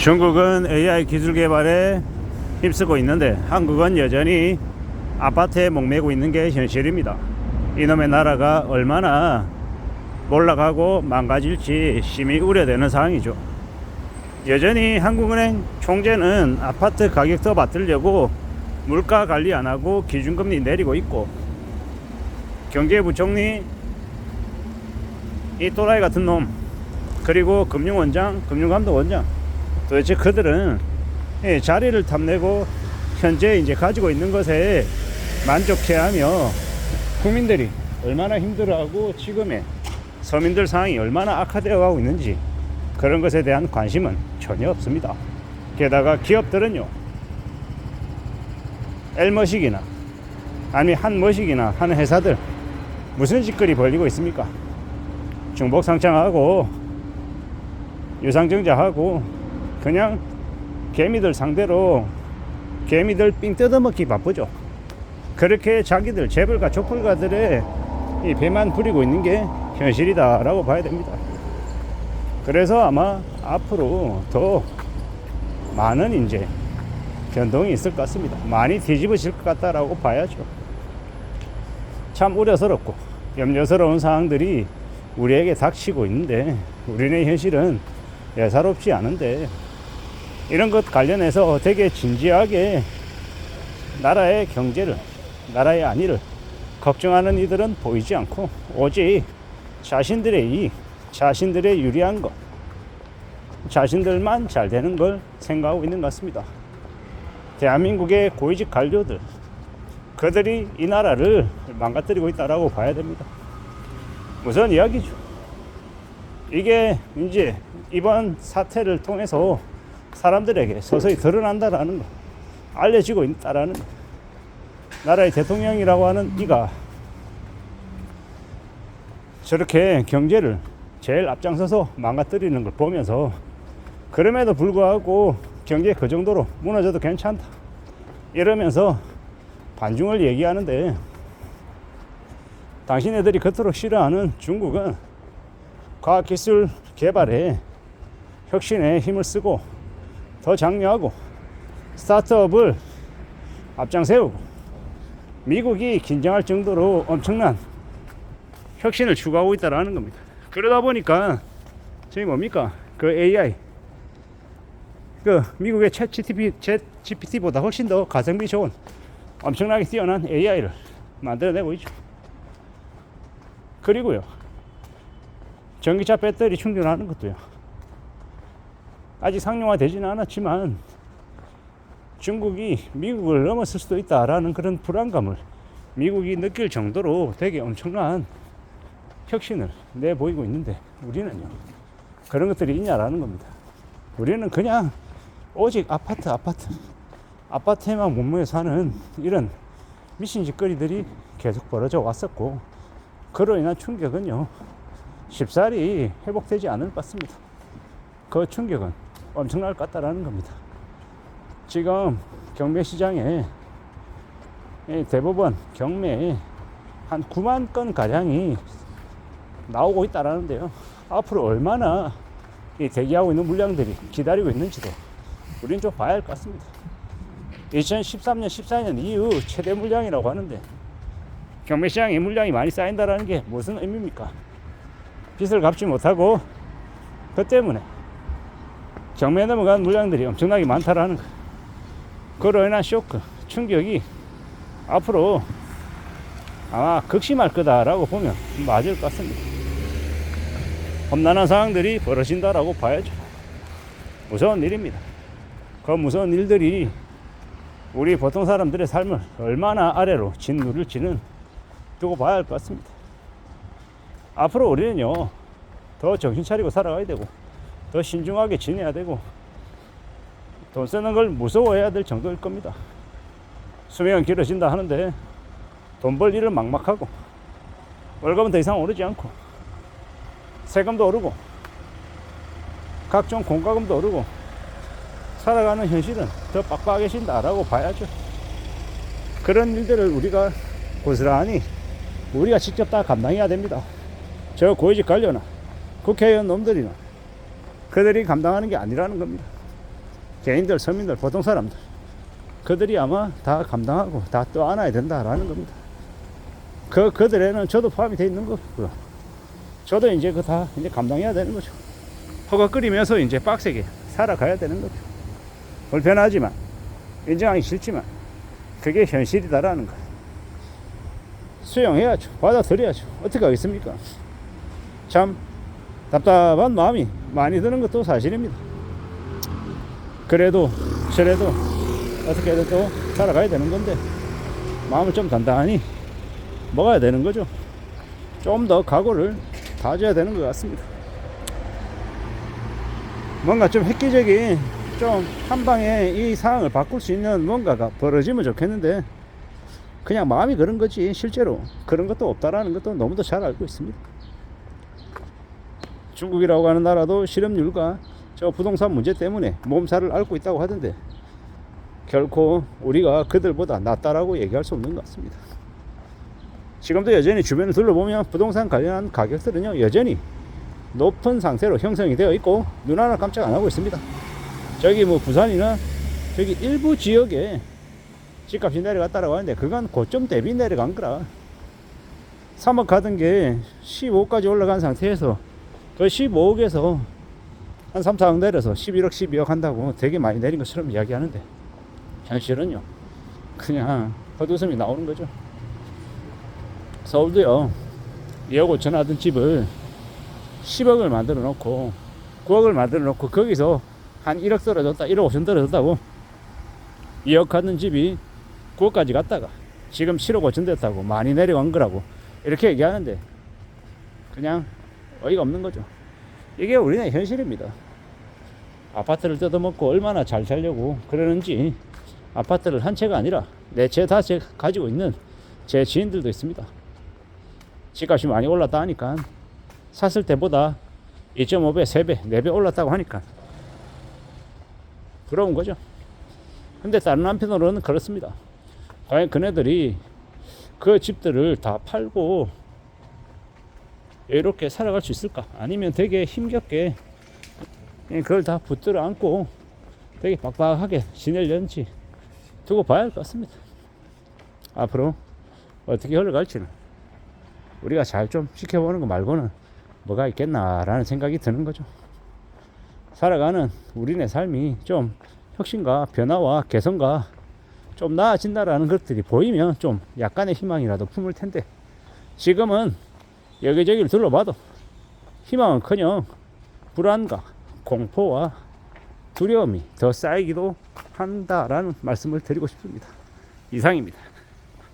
중국은 AI 기술 개발에 힘쓰고 있는데 한국은 여전히 아파트에 목매고 있는 게 현실입니다. 이놈의 나라가 얼마나 몰락하고 망가질지 심히 우려되는 상황이죠. 여전히 한국은행 총재는 아파트 가격 더 받들려고 물가 관리 안 하고 기준금리 내리고 있고, 경제부총리 이 또라이 같은 놈, 그리고 금융원장, 금융감독원장, 도대체 그들은 자리를 탐내고 현재 이제 가지고 있는 것에 만족해하며 국민들이 얼마나 힘들어하고 지금의 서민들 상황이 얼마나 악화되어 가고 있는지 그런 것에 대한 관심은 전혀 없습니다. 게다가 기업들은요, 엘머식이나 아니 한머식이나 하는 회사들 무슨 짓거리 벌리고 있습니까? 중복상장하고 유상증자하고 그냥 개미들 상대로 개미들 삥 뜯어먹기 바쁘죠. 그렇게 자기들 재벌가 족벌가들의 이 배만 부리고 있는 게 현실이다 라고 봐야 됩니다. 그래서 아마 앞으로 더 많은 이제 변동이 있을 것 같습니다. 많이 뒤집어질 것 같다라고 봐야죠. 참 우려스럽고 염려스러운 상황들이 우리에게 닥치고 있는데, 우리의 현실은 예사롭지 않은데, 이런 것 관련해서 되게 진지하게 나라의 경제를, 나라의 안위를 걱정하는 이들은 보이지 않고 오직 자신들의 이익, 자신들의 유리한 것, 자신들만 잘 되는 걸 생각하고 있는 것 같습니다. 대한민국의 고위직 관료들, 그들이 이 나라를 망가뜨리고 있다라고 봐야 됩니다. 무슨 이야기죠? 이게 이제 이번 사태를 통해서 사람들에게 서서히 드러난다라는 거, 알려지고 있다라는 거. 나라의 대통령이라고 하는 이가 저렇게 경제를 제일 앞장서서 망가뜨리는 걸 보면서, 그럼에도 불구하고 경제 그 정도로 무너져도 괜찮다 이러면서 반중을 얘기하는데, 당신네들이 그토록 싫어하는 중국은 과학기술 개발에 혁신에 힘을 쓰고 더 장려하고 스타트업을 앞장 세우고 미국이 긴장할 정도로 엄청난 혁신을 추구하고 있다는 겁니다. 그러다 보니까 저희 뭡니까? 그 AI, 그 미국의 챗 GPT보다 훨씬 더 가성비 좋은 엄청나게 뛰어난 AI를 만들어내고 있죠. 그리고요, 전기차 배터리 충전하는 것도요, 아직 상용화되지는 않았지만 중국이 미국을 넘어설 수도 있다라는 그런 불안감을 미국이 느낄 정도로 되게 엄청난 혁신을 내보이고 있는데, 우리는요 그런 것들이 있냐라는 겁니다. 우리는 그냥 오직 아파트에만 몸무게 사는 이런 미친 짓거리들이 계속 벌어져 왔었고, 그로 인한 충격은요 쉽사리 회복되지 않을 것 같습니다. 그 충격은 엄청날 것 같다라는 겁니다. 지금 경매 시장에 대법원 경매에 한 9만 건 가량이 나오고 있다라는데요, 앞으로 얼마나 대기하고 있는 물량들이 기다리고 있는지도 우리는 좀 봐야 할 것 같습니다. 2013년 14년 이후 최대 물량이라고 하는데, 경매 시장에 물량이 많이 쌓인다라는 게 무슨 의미입니까? 빚을 갚지 못하고 그 때문에 경매에 넘어간 물량들이 엄청나게 많다라는 거. 그로 인한 쇼크, 충격이 앞으로 아마 극심할 거다라고 보면 맞을 것 같습니다. 험난한 상황들이 벌어진다라고 봐야죠. 무서운 일입니다. 그 무서운 일들이 우리 보통 사람들의 삶을 얼마나 아래로 짓누를지는 두고 봐야 할 것 같습니다. 앞으로 우리는요 더 정신 차리고 살아가야 되고, 더 신중하게 지내야 되고, 돈 쓰는 걸 무서워해야 될 정도일 겁니다. 수명은 길어진다 하는데 돈 벌 일은 막막하고, 월급은 더 이상 오르지 않고, 세금도 오르고, 각종 공과금도 오르고, 살아가는 현실은 더 빡빡해진다라고 봐야죠. 그런 일들을 우리가 고스란히 우리가 직접 다 감당해야 됩니다. 저 고위직 관료나 국회의원 놈들이나 그들이 감당하는 게 아니라는 겁니다. 개인들, 서민들, 보통 사람들, 그들이 아마 다 감당하고 다 떠안아야 된다라는 겁니다. 그들에는 저도 포함이 되어 있는 거고요. 저도 이제 그 다 이제 감당해야 되는 거죠. 허걱거리면서 이제 빡세게 살아가야 되는 거죠. 불편하지만, 인정하기 싫지만, 그게 현실이다라는 거. 수용해야죠. 받아들여야죠. 어떻게 하겠습니까? 참 답답한 마음이 많이 드는 것도 사실입니다. 그래도 저래도 어떻게든 또 살아가야 되는 건데, 마음을 좀 단단히 먹어야 되는 거죠. 좀 더 각오를 다져야 되는 것 같습니다. 뭔가 좀 획기적인, 좀 한방에 이 상황을 바꿀 수 있는 뭔가가 벌어지면 좋겠는데, 그냥 마음이 그런 거지 실제로 그런 것도 없다라는 것도 너무도 잘 알고 있습니다. 중국이라고 하는 나라도 실업률과 저 부동산 문제 때문에 몸살을 앓고 있다고 하던데, 결코 우리가 그들보다 낫다라고 얘기할 수 없는 것 같습니다. 지금도 여전히 주변을 둘러보면 부동산 관련한 가격들은요, 여전히 높은 상태로 형성이 되어 있고 눈 하나 깜짝 안 하고 있습니다. 저기 뭐 부산이나 저기 일부 지역에 집값이 내려갔다라고 하는데, 그건 고점 대비 내려간 거라. 3억 가던 게 15억까지 올라간 상태에서 그 15억에서 한 3, 4억 내려서 11억, 12억 한다고 되게 많이 내린 것처럼 이야기하는데, 현실은요 그냥 헛웃음이 나오는 거죠. 서울도요 2억 5천 하던 집을 10억을 만들어 놓고 9억을 만들어 놓고 거기서 한 1억 떨어졌다, 1억 5천 떨어졌다고 2억 하던 집이 9억까지 갔다가 지금 7억 5천 됐다고 많이 내려간 거라고 이렇게 얘기하는데, 그냥 어이가 없는 거죠. 이게 우리나라의 현실입니다. 아파트를 뜯어먹고 얼마나 잘 살려고 그러는지, 아파트를 한 채가 아니라 네 채, 다섯 채 가지고 있는 제 지인들도 있습니다. 집값이 많이 올랐다 하니까, 샀을 때보다 2.5배, 3배, 4배 올랐다고 하니까 부러운 거죠. 근데 다른 한편으로는 그렇습니다. 과연 그네들이 그 집들을 다 팔고 이렇게 살아갈 수 있을까? 아니면 되게 힘겹게 그걸 다 붙들어 안고 되게 빡빡하게 지내려는지 두고 봐야 할 것 같습니다. 앞으로 어떻게 흘러갈지는 우리가 잘 좀 지켜보는 거 말고는 뭐가 있겠나라는 생각이 드는 거죠. 살아가는 우리네 삶이 좀 혁신과 변화와 개선과 좀 나아진다라는 것들이 보이면 좀 약간의 희망이라도 품을 텐데, 지금은 여기저기를 둘러봐도 희망은커녕 불안과 공포와 두려움이 더 쌓이기도 한다라는 말씀을 드리고 싶습니다. 이상입니다.